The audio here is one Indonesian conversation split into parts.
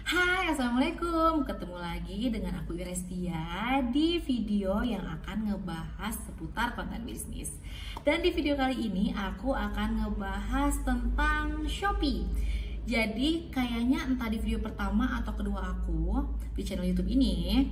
Hai, Assalamualaikum. Ketemu lagi dengan aku Irestia di video yang akan ngebahas seputar konten bisnis. Dan di video kali ini aku akan ngebahas tentang Shopee. Jadi kayaknya entah di video pertama atau kedua aku di channel YouTube ini,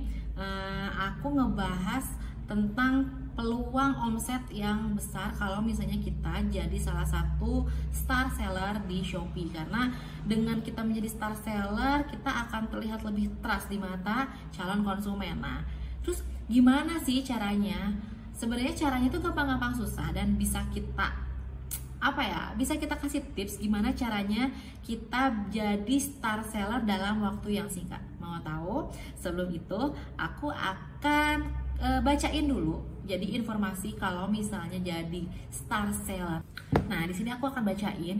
aku ngebahas tentang peluang omset yang besar kalau misalnya kita jadi salah satu star seller di Shopee. Karena dengan kita menjadi star seller, kita akan terlihat lebih trust di mata calon konsumen. Nah, terus gimana sih caranya? Sebenarnya caranya itu gampang-gampang susah dan bisa kita bisa kita kasih tips gimana caranya kita jadi star seller dalam waktu yang singkat. Mau tahu? Sebelum itu aku akan bacain dulu jadi informasi kalau misalnya jadi star seller. Nah, di sini aku akan bacain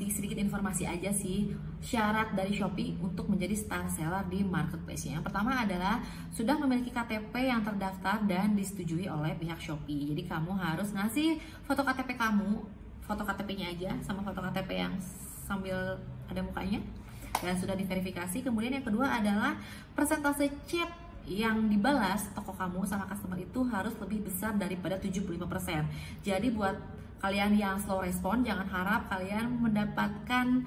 sedikit informasi aja sih syarat dari Shopee untuk menjadi star seller di marketplace-nya. Yang pertama adalah sudah memiliki KTP yang terdaftar dan disetujui oleh pihak Shopee. Jadi kamu harus ngasih foto KTP kamu, foto KTP-nya aja sama foto KTP yang sambil ada mukanya dan sudah diverifikasi. Kemudian yang kedua adalah persentase chat yang dibalas toko kamu sama customer itu harus lebih besar daripada 75%. Jadi buat kalian yang slow respon, jangan harap kalian mendapatkan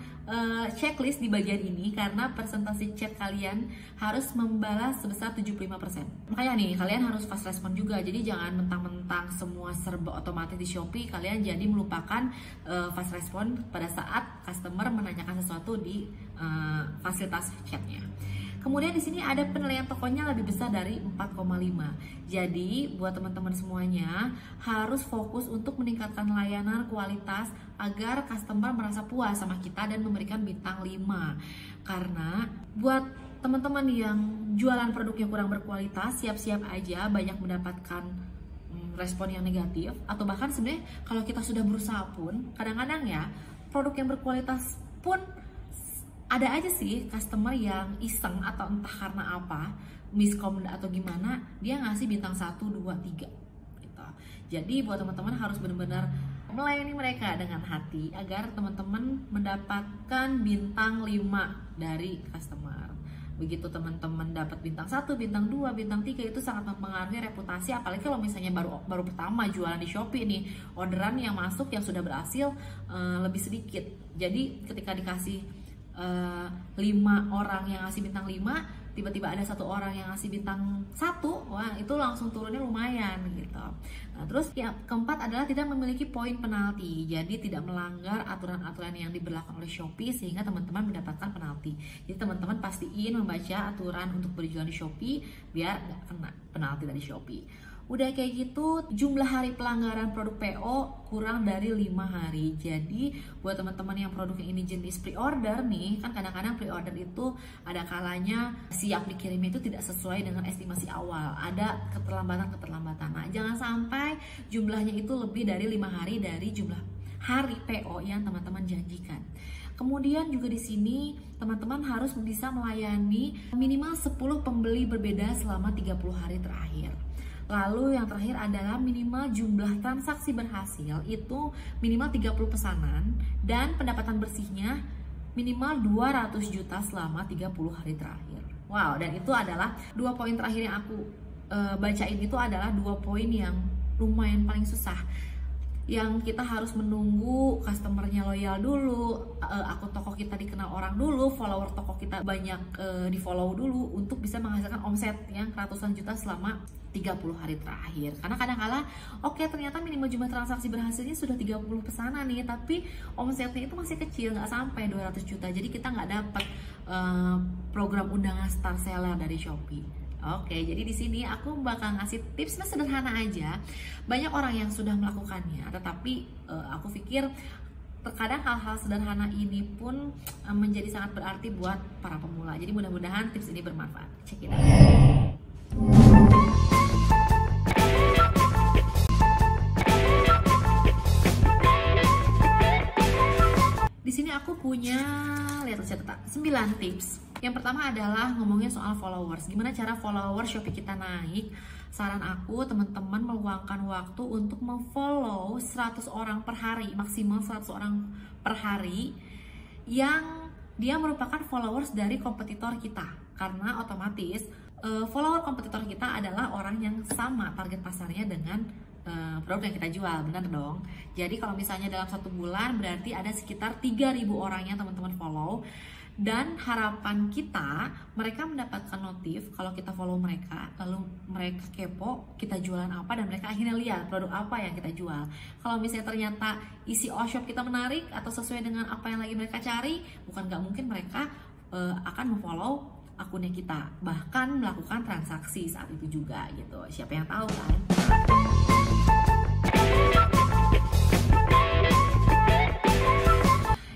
checklist di bagian ini karena persentase chat kalian harus membalas sebesar 75%. Makanya nih, kalian harus fast respon juga. Jadi jangan mentang-mentang semua serba otomatis di Shopee, kalian jadi melupakan fast respon pada saat customer menanyakan sesuatu di fasilitas chatnya. Kemudian di sini ada penilaian tokonya lebih besar dari 4,5. Jadi buat teman-teman semuanya harus fokus untuk meningkatkan layanan kualitas agar customer merasa puas sama kita dan memberikan bintang 5. Karena buat teman-teman yang jualan produk yang kurang berkualitas, siap-siap aja banyak mendapatkan respon yang negatif. Atau bahkan sebenarnya kalau kita sudah berusaha pun, kadang-kadang ya produk yang berkualitas pun ada aja sih customer yang iseng atau entah karena apa, miskom atau gimana, dia ngasih bintang 1, 2, 3 gitu. Jadi buat teman-teman harus benar-benar melayani mereka dengan hati agar teman-teman mendapatkan bintang 5 dari customer. Begitu teman-teman dapat bintang 1, bintang 2, bintang 3 itu sangat mempengaruhi reputasi, apalagi kalau misalnya baru pertama jualan di Shopee nih, orderan yang masuk yang sudah berhasil lebih sedikit. Jadi ketika dikasih 5 orang yang ngasih bintang 5, tiba-tiba ada 1 orang yang ngasih bintang 1, wah itu langsung turunnya lumayan gitu. Nah, terus yang keempat adalah tidak memiliki poin penalti, jadi tidak melanggar aturan-aturan yang diberlakukan oleh Shopee sehingga teman-teman mendapatkan penalti. Jadi teman-teman pastiin membaca aturan untuk berjualan di Shopee biar nggak kena penalti dari Shopee. Udah kayak gitu, jumlah hari pelanggaran produk PO kurang dari 5 hari. Jadi buat teman-teman yang produknya ini jenis pre-order nih, kan kadang-kadang pre-order itu ada kalanya siap dikirimnya itu tidak sesuai dengan estimasi awal, ada keterlambatan. Nah, jangan sampai jumlahnya itu lebih dari 5 hari dari jumlah hari PO yang teman-teman janjikan. Kemudian juga di sini teman-teman harus bisa melayani minimal 10 pembeli berbeda selama 30 hari terakhir. Lalu yang terakhir adalah minimal jumlah transaksi berhasil itu minimal 30 pesanan dan pendapatan bersihnya minimal 200 juta selama 30 hari terakhir. Wow, dan itu adalah 2 poin terakhir yang aku bacain itu adalah 2 poin yang lumayan paling susah. Yang kita harus menunggu customernya loyal dulu, akun toko kita dikenal orang dulu, follower toko kita banyak di follow dulu untuk bisa menghasilkan omset yang ratusan juta selama 30 hari terakhir. Karena kadang-kala ternyata minimal jumlah transaksi berhasilnya sudah 30 pesanan nih, tapi omsetnya itu masih kecil, nggak sampai 200 juta. Jadi kita nggak dapat program undangan star seller dari Shopee. Oke, jadi di sini aku bakal ngasih tipsnya sederhana aja. Banyak orang yang sudah melakukannya, tetapi aku pikir terkadang hal-hal sederhana ini pun menjadi sangat berarti buat para pemula. Jadi mudah-mudahan tips ini bermanfaat. Check it out. Di sini aku punya catatan 9 tips. Yang pertama adalah ngomongin soal followers. Gimana cara followers Shopee kita naik? Saran aku, teman-teman meluangkan waktu untuk memfollow 100 orang per hari, maksimal 100 orang per hari yang dia merupakan followers dari kompetitor kita, karena otomatis follower kompetitor kita adalah orang yang sama target pasarnya dengan produk yang kita jual, benar dong. Jadi kalau misalnya dalam 1 bulan berarti ada sekitar 3.000 orang yang teman-teman follow, dan harapan kita mereka mendapatkan notif kalau kita follow mereka, lalu mereka kepo kita jualan apa, dan mereka akhirnya lihat produk apa yang kita jual. Kalau misalnya ternyata isi all-shop kita menarik atau sesuai dengan apa yang lagi mereka cari, bukan nggak mungkin mereka akan memfollow akunnya kita, bahkan melakukan transaksi saat itu juga gitu. Siapa yang tahu kan?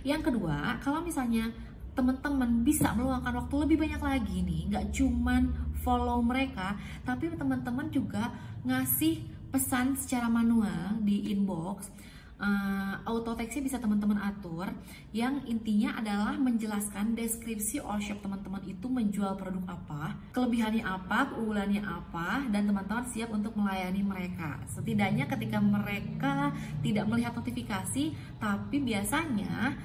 Yang kedua, kalau misalnya teman-teman bisa meluangkan waktu lebih banyak lagi nih, nggak cuman follow mereka, tapi teman-teman juga ngasih pesan secara manual di inbox. Auto text bisa teman-teman atur, yang intinya adalah menjelaskan deskripsi all shop teman-teman itu menjual produk apa, kelebihannya apa, keunggulannya apa, dan teman-teman siap untuk melayani mereka. Setidaknya ketika mereka tidak melihat notifikasi, tapi biasanya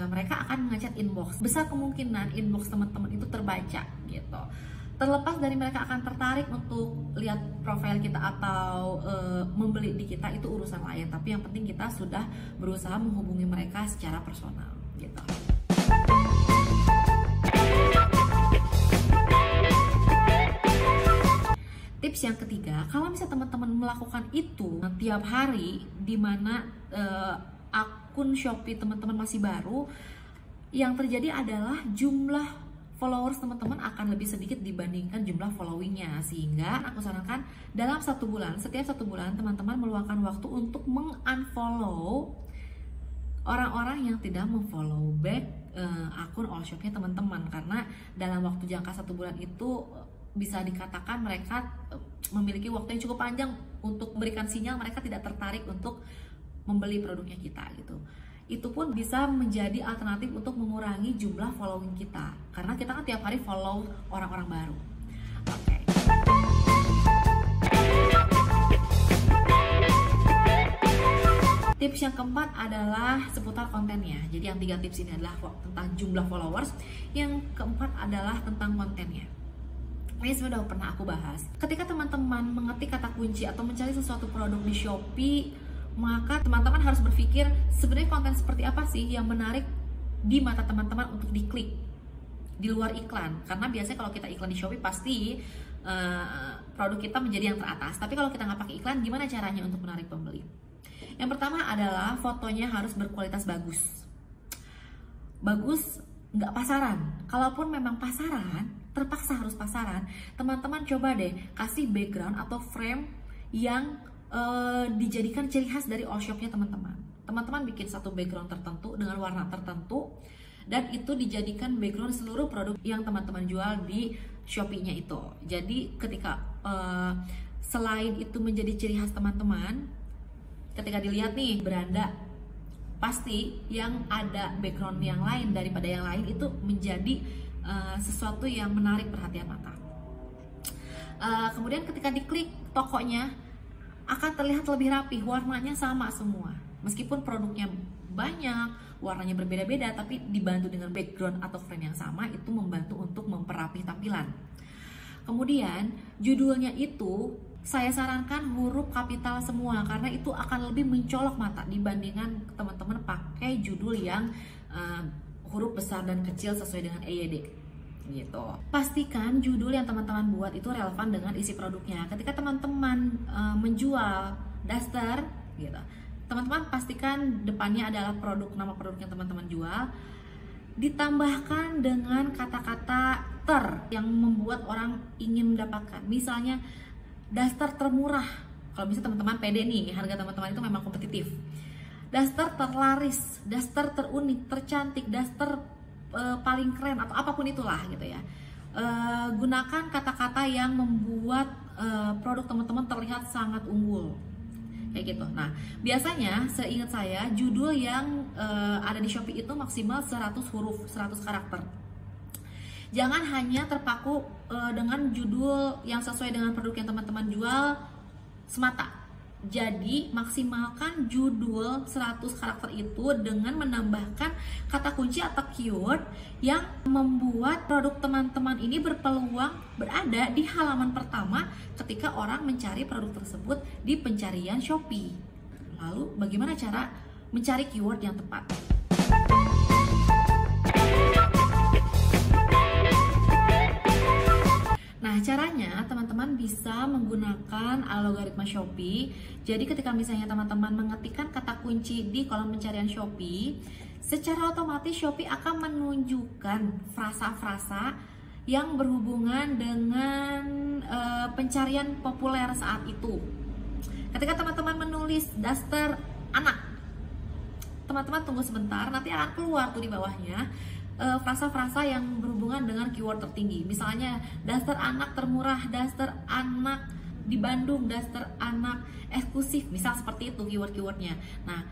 mereka akan mengechat inbox. Besar kemungkinan inbox teman-teman itu terbaca gitu. Terlepas dari mereka akan tertarik untuk lihat profil kita atau membeli di kita, itu urusan lain. Tapi yang penting kita sudah berusaha menghubungi mereka secara personal gitu. Tips yang ketiga, kalau misalnya teman-teman melakukan itu tiap hari, di mana akun Shopee teman-teman masih baru, yang terjadi adalah jumlah followers teman-teman akan lebih sedikit dibandingkan jumlah followingnya. Sehingga aku sarankan dalam 1 bulan, setiap 1 bulan teman-teman meluangkan waktu untuk mengunfollow orang-orang yang tidak memfollow back akun all shopnya teman-teman, karena dalam waktu jangka 1 bulan itu bisa dikatakan mereka memiliki waktu yang cukup panjang untuk memberikan sinyal mereka tidak tertarik untuk membeli produknya kita gitu. Itu pun bisa menjadi alternatif untuk mengurangi jumlah following kita, karena kita kan tiap hari follow orang-orang baru. Oke. Tips yang keempat adalah seputar kontennya. Jadi yang 3 tips ini adalah tentang jumlah followers, yang keempat adalah tentang kontennya. Ini sudah pernah aku bahas. Ketika teman-teman mengetik kata kunci atau mencari sesuatu produk di Shopee, maka teman-teman harus berpikir sebenarnya konten seperti apa sih yang menarik di mata teman-teman untuk diklik di luar iklan. Karena biasanya kalau kita iklan di Shopee pasti produk kita menjadi yang teratas. Tapi kalau kita nggak pakai iklan, gimana caranya untuk menarik pembeli? Yang pertama adalah fotonya harus berkualitas bagus. Bagus, nggak pasaran. Kalaupun memang pasaran, terpaksa harus pasaran, teman-teman coba deh kasih background atau frame yang dijadikan ciri khas dari all shopnya teman-teman. Teman-teman bikin satu background tertentu dengan warna tertentu, dan itu dijadikan background seluruh produk yang teman-teman jual di Shopee-nya itu. Jadi ketika selain itu menjadi ciri khas teman-teman, ketika dilihat nih beranda, pasti yang ada background yang lain daripada yang lain itu menjadi sesuatu yang menarik perhatian mata. Kemudian ketika diklik tokonya akan terlihat lebih rapi, warnanya sama semua. Meskipun produknya banyak, warnanya berbeda-beda, tapi dibantu dengan background atau frame yang sama, itu membantu untuk memperapih tampilan. Kemudian judulnya itu saya sarankan huruf kapital semua, karena itu akan lebih mencolok mata dibandingkan teman-teman pakai judul yang huruf besar dan kecil sesuai dengan EYD gitu. Pastikan judul yang teman-teman buat itu relevan dengan isi produknya. Ketika teman-teman menjual daster gitu, teman-teman pastikan depannya adalah nama produk yang teman-teman jual, ditambahkan dengan kata-kata yang membuat orang ingin mendapatkan. Misalnya daster termurah, kalau misalnya teman-teman pede nih, harga teman-teman itu memang kompetitif. Daster terlaris, daster terunik, tercantik, daster paling keren, atau apapun itulah gitu ya. Gunakan kata-kata yang membuat produk teman-teman terlihat sangat unggul kayak gitu. Nah, biasanya seingat saya judul yang ada di Shopee itu maksimal 100 huruf, 100 karakter. Jangan hanya terpaku dengan judul yang sesuai dengan produk yang teman-teman jual semata. Jadi maksimalkan judul 100 karakter itu dengan menambahkan kata kunci atau keyword yang membuat produk teman-teman ini berpeluang berada di halaman pertama ketika orang mencari produk tersebut di pencarian Shopee. Lalu bagaimana cara mencari keyword yang tepat? Nah, caranya teman-teman bisa menggunakan algoritma Shopee. Jadi ketika misalnya teman-teman mengetikkan kata kunci di kolom pencarian Shopee, secara otomatis Shopee akan menunjukkan frasa-frasa yang berhubungan dengan pencarian populer saat itu. Ketika teman-teman menulis daster anak, teman-teman tunggu sebentar, nanti akan keluar tuh di bawahnya frasa-frasa yang berhubungan dengan keyword tertinggi. Misalnya daster anak termurah, daster anak di Bandung, daster anak eksklusif, misal seperti itu keyword-keywordnya. Nah,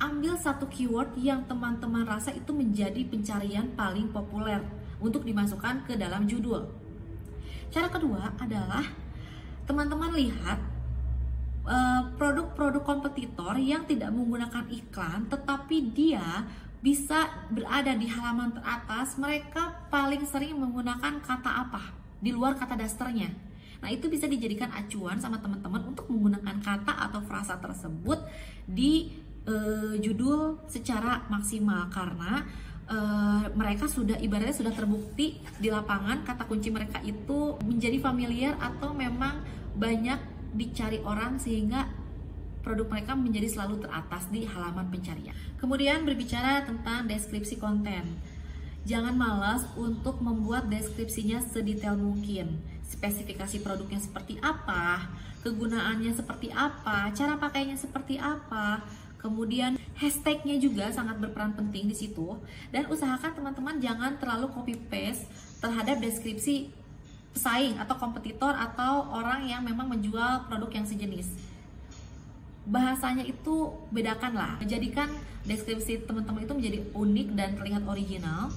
ambil satu keyword yang teman-teman rasa itu menjadi pencarian paling populer untuk dimasukkan ke dalam judul. Cara kedua adalah teman-teman lihat produk-produk kompetitor yang tidak menggunakan iklan, tetapi dia bisa berada di halaman teratas. Mereka paling sering menggunakan kata apa di luar kata dasternya. Nah, itu bisa dijadikan acuan sama teman-teman untuk menggunakan kata atau frasa tersebut di judul secara maksimal, karena mereka sudah ibaratnya sudah terbukti di lapangan kata kunci mereka itu menjadi familiar atau memang banyak dicari orang sehingga produk mereka menjadi selalu teratas di halaman pencarian. Kemudian berbicara tentang deskripsi konten. Jangan malas untuk membuat deskripsinya sedetail mungkin. Spesifikasi produknya seperti apa, kegunaannya seperti apa, cara pakainya seperti apa. Kemudian hashtagnya juga sangat berperan penting di situ. Dan usahakan teman-teman jangan terlalu copy paste terhadap deskripsi pesaing atau kompetitor atau orang yang memang menjual produk yang sejenis. Bahasanya itu bedakanlah, jadikan deskripsi teman-teman itu menjadi unik dan terlihat original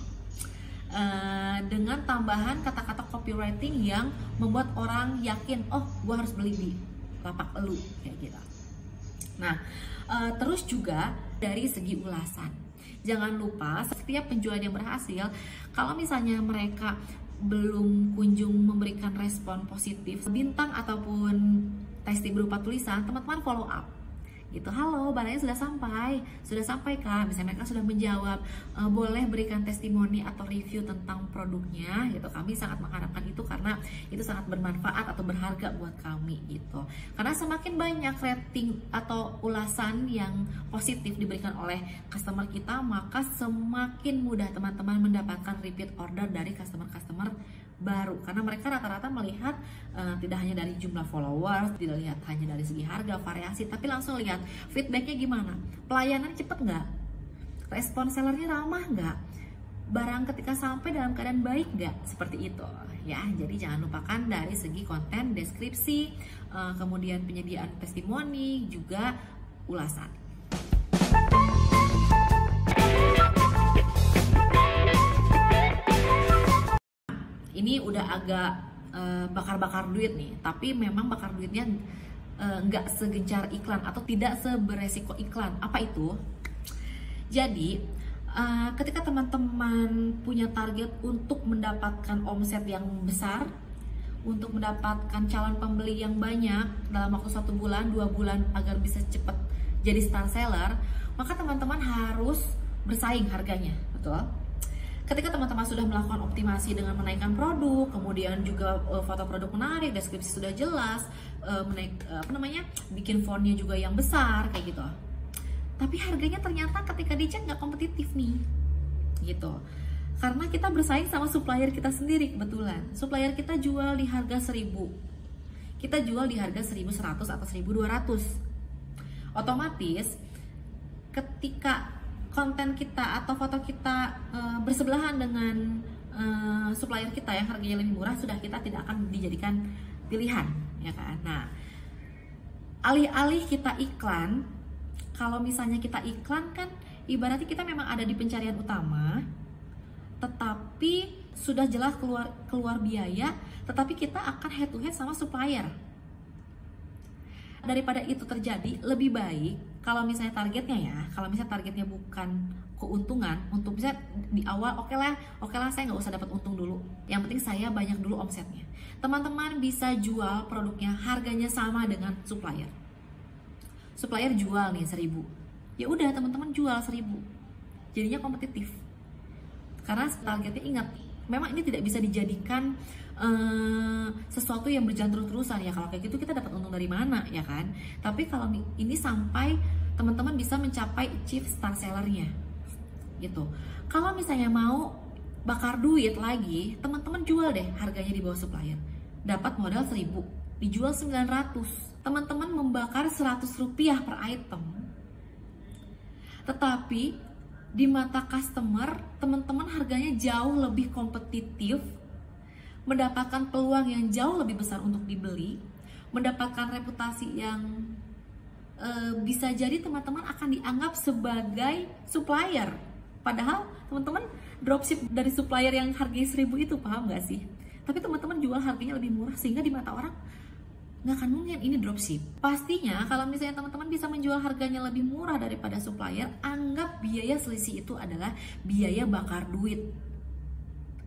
dengan tambahan kata-kata copywriting yang membuat orang yakin, oh, gue harus beli di lapak elu kayak gitu. Nah, terus juga dari segi ulasan, jangan lupa setiap penjual yang berhasil, kalau misalnya mereka belum kunjung memberikan respon positif, bintang ataupun testing berupa tulisan, teman-teman follow up gitu. Halo, barangnya sudah sampai kah? Misalnya mereka sudah menjawab, boleh berikan testimoni atau review tentang produknya gitu. Kami sangat mengharapkan itu karena itu sangat bermanfaat atau berharga buat kami gitu. Karena semakin banyak rating atau ulasan yang positif diberikan oleh customer kita, maka semakin mudah teman-teman mendapatkan repeat order dari customer-customer baru, karena mereka rata-rata melihat tidak hanya dari jumlah followers, tidak lihat hanya dari segi harga, variasi, tapi langsung lihat feedbacknya gimana, pelayanan cepet nggak, respon sellernya ramah nggak, barang ketika sampai dalam keadaan baik nggak, seperti itu ya. Jadi jangan lupakan dari segi konten, deskripsi, kemudian penyediaan testimoni, juga ulasan. Ini udah agak bakar-bakar duit nih, tapi memang bakar duitnya nggak segencar iklan atau tidak seberesiko iklan. Apa itu? Jadi ketika teman-teman punya target untuk mendapatkan omset yang besar, untuk mendapatkan calon pembeli yang banyak dalam waktu 1 bulan, 2 bulan agar bisa cepat jadi star seller, maka teman-teman harus bersaing harganya, betul? Ketika teman-teman sudah melakukan optimasi dengan menaikkan produk, kemudian juga foto produk menarik, deskripsi sudah jelas, bikin fontnya juga yang besar kayak gitu. Tapi harganya ternyata ketika dicek nggak kompetitif nih, gitu. Karena kita bersaing sama supplier kita sendiri kebetulan. Supplier kita jual di harga 1.000, kita jual di harga 1.100 atau 1.200. Otomatis ketika konten kita atau foto kita bersebelahan dengan supplier kita yang harganya lebih murah, sudah kita tidak akan dijadikan pilihan, ya kan? Nah, alih-alih kita iklan, kalau misalnya kita iklan kan ibaratnya kita memang ada di pencarian utama, tetapi sudah jelas keluar biaya, tetapi kita akan head to head sama supplier. Daripada itu terjadi, lebih baik kalau misalnya targetnya bukan keuntungan, untuk bisa di awal oke lah saya nggak usah dapat untung dulu, yang penting saya banyak dulu omsetnya. Teman-teman bisa jual produknya harganya sama dengan supplier jual nih 1.000, ya udah teman-teman jual 1.000, jadinya kompetitif. Karena targetnya, ingat, memang ini tidak bisa dijadikan sesuatu yang berjalan terus-terusan ya. Kalau kayak gitu kita dapat untung dari mana ya kan. Tapi kalau ini sampai teman-teman bisa mencapai achieve star sellernya gitu. Kalau misalnya mau bakar duit lagi, teman-teman jual deh harganya di bawah supplier, dapat modal 1.000, dijual 900, teman-teman membakar 100 rupiah per item. Tetapi di mata customer, teman-teman harganya jauh lebih kompetitif, mendapatkan peluang yang jauh lebih besar untuk dibeli, mendapatkan reputasi yang bisa jadi teman-teman akan dianggap sebagai supplier. Padahal teman-teman dropship dari supplier yang harganya 1.000 itu, paham nggak sih? Tapi teman-teman jual harganya lebih murah, sehingga di mata orang nggak akan mungkin ini dropship. Pastinya kalau misalnya teman-teman bisa menjual harganya lebih murah daripada supplier, anggap biaya selisih itu adalah biaya bakar duit,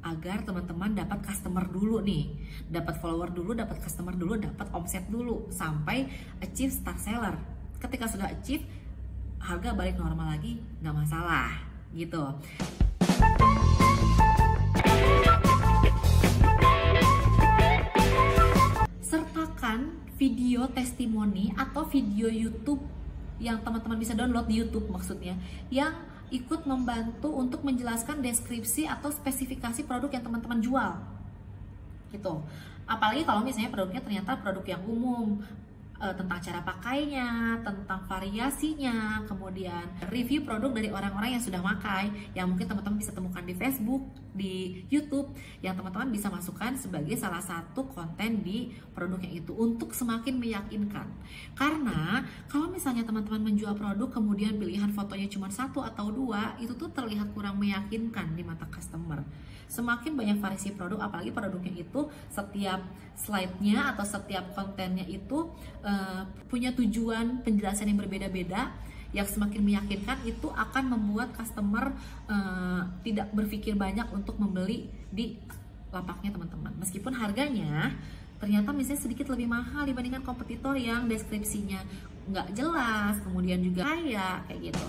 agar teman-teman dapat customer dulu nih, dapat follower dulu, dapat customer dulu, dapat omset dulu, sampai achieve star seller. Ketika sudah achieve, harga balik normal lagi, nggak masalah gitu. Sertakan video testimoni atau video YouTube yang teman-teman bisa download di YouTube maksudnya, yang ikut membantu untuk menjelaskan deskripsi atau spesifikasi produk yang teman-teman jual gitu. Apalagi kalau misalnya produknya ternyata produk yang umum, tentang cara pakainya, tentang variasinya, kemudian review produk dari orang-orang yang sudah pakai, yang mungkin teman-teman bisa temukan di Facebook, di YouTube, yang teman-teman bisa masukkan sebagai salah satu konten di produknya itu untuk semakin meyakinkan. Karena kalau misalnya teman-teman menjual produk kemudian pilihan fotonya cuma 1 atau 2, itu tuh terlihat kurang meyakinkan di mata customer. Semakin banyak variasi produk, apalagi produknya itu setiap slide-nya atau setiap kontennya itu punya tujuan penjelasan yang berbeda-beda, yang semakin meyakinkan, itu akan membuat customer tidak berpikir banyak untuk membeli di lapaknya teman-teman. Meskipun harganya ternyata misalnya sedikit lebih mahal dibandingkan kompetitor yang deskripsinya nggak jelas, kemudian juga kayak gitu.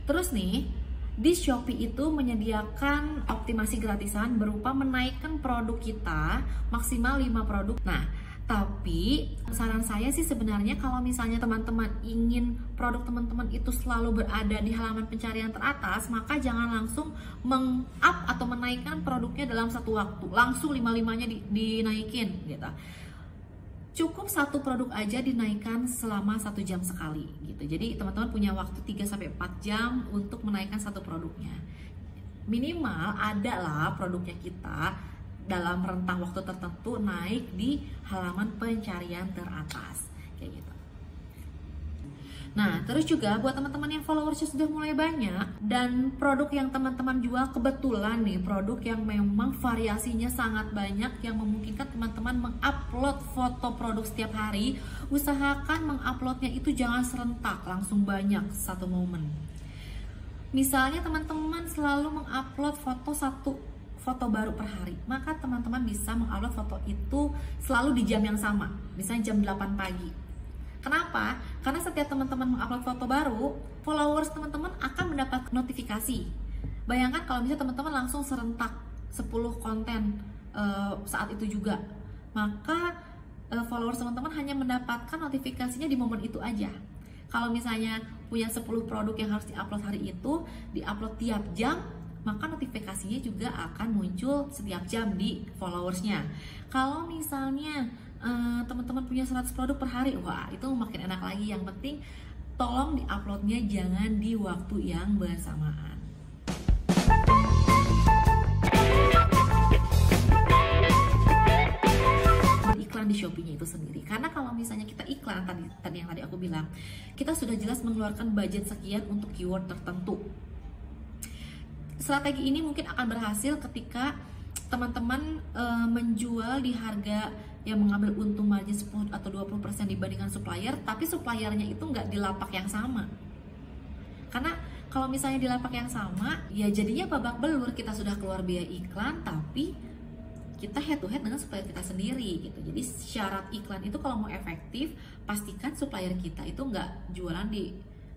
Terus nih, di Shopee itu menyediakan optimasi gratisan berupa menaikkan produk kita maksimal 5 produk. Nah, tapi saran saya sih sebenarnya kalau misalnya teman-teman ingin produk teman-teman itu selalu berada di halaman pencarian teratas, maka jangan langsung meng-up atau menaikkan produknya dalam satu waktu, langsung 5-5-nya dinaikin gitu. Cukup satu produk aja dinaikkan selama 1 jam sekali gitu. Jadi teman-teman punya waktu 3-4 jam untuk menaikkan satu produknya. Minimal ada lah produknya kita dalam rentang waktu tertentu naik di halaman pencarian teratas kayak gitu. Nah, terus juga buat teman-teman yang followersnya sudah mulai banyak dan produk yang teman-teman jual kebetulan nih produk yang memang variasinya sangat banyak, yang memungkinkan teman-teman mengupload foto produk setiap hari, usahakan menguploadnya itu jangan serentak langsung banyak satu momen. Misalnya teman-teman selalu mengupload foto baru per hari, maka teman-teman bisa mengupload foto itu selalu di jam yang sama, misalnya jam 8 pagi. Kenapa? Karena setiap teman-teman mengupload foto baru, followers teman-teman akan mendapat notifikasi. Bayangkan kalau misalnya teman-teman langsung serentak 10 konten saat itu juga, maka followers teman-teman hanya mendapatkan notifikasinya di momen itu aja. Kalau misalnya punya 10 produk yang harus diupload hari itu, diupload tiap jam, maka notifikasinya juga akan muncul setiap jam di followersnya. Kalau misalnya teman-teman punya 100 produk per hari, wah itu makin enak lagi. Yang penting tolong diuploadnya jangan di waktu yang bersamaan. Beriklan di Shopee-nya itu sendiri, karena kalau misalnya kita iklan tadi yang tadi aku bilang, kita sudah jelas mengeluarkan budget sekian untuk keyword tertentu. Strategi ini mungkin akan berhasil ketika teman-teman menjual di harga yang mengambil untung margin 10 atau 20% dibandingkan supplier, tapi suppliernya itu nggak di lapak yang sama. Karena kalau misalnya di lapak yang sama, ya jadinya babak belur, kita sudah keluar biaya iklan, tapi kita head to head dengan supplier kita sendiri gitu. Jadi syarat iklan itu kalau mau efektif, pastikan supplier kita itu nggak jualan di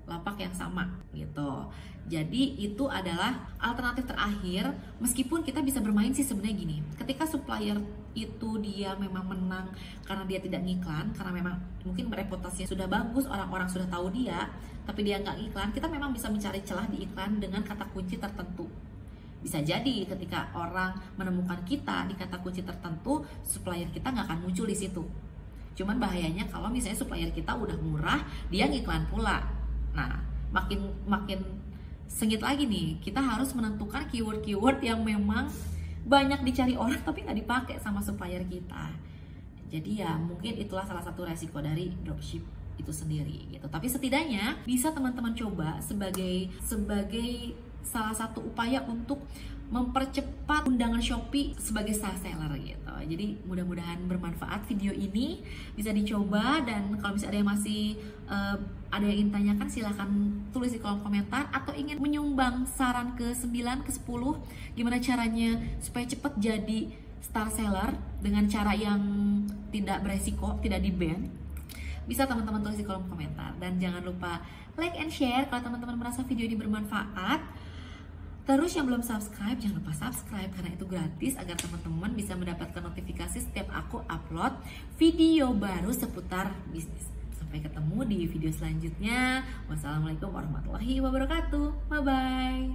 lapak yang sama gitu. Jadi itu adalah alternatif terakhir, meskipun kita bisa bermain sih sebenarnya gini. Ketika supplier itu dia memang menang karena dia tidak ngiklan, karena memang mungkin reputasinya sudah bagus, orang-orang sudah tahu dia, tapi dia nggak ngiklan, kita memang bisa mencari celah di iklan dengan kata kunci tertentu. Bisa jadi ketika orang menemukan kita di kata kunci tertentu, supplier kita nggak akan muncul di situ. Cuman bahayanya kalau misalnya supplier kita udah murah, dia ngiklan pula. Nah, makin sengit lagi nih, kita harus menentukan keyword-keyword yang memang banyak dicari orang tapi nggak dipakai sama supplier kita. Jadi ya mungkin itulah salah satu resiko dari dropship itu sendiri gitu. Tapi setidaknya bisa teman-teman coba sebagai salah satu upaya untuk mempercepat undangan Shopee sebagai star seller gitu. Jadi mudah-mudahan bermanfaat video ini, bisa dicoba, dan kalau misalnya ada yang masih ada yang ingin tanyakan silahkan tulis di kolom komentar, atau ingin menyumbang saran ke 9, ke 10 gimana caranya supaya cepat jadi star seller dengan cara yang tidak beresiko, tidak di-ban, bisa teman-teman tulis di kolom komentar. Dan jangan lupa like and share kalau teman-teman merasa video ini bermanfaat. Terus yang belum subscribe, jangan lupa subscribe karena itu gratis agar teman-teman bisa mendapatkan notifikasi setiap aku upload video baru seputar bisnis. Sampai ketemu di video selanjutnya. Wassalamualaikum warahmatullahi wabarakatuh. Bye-bye.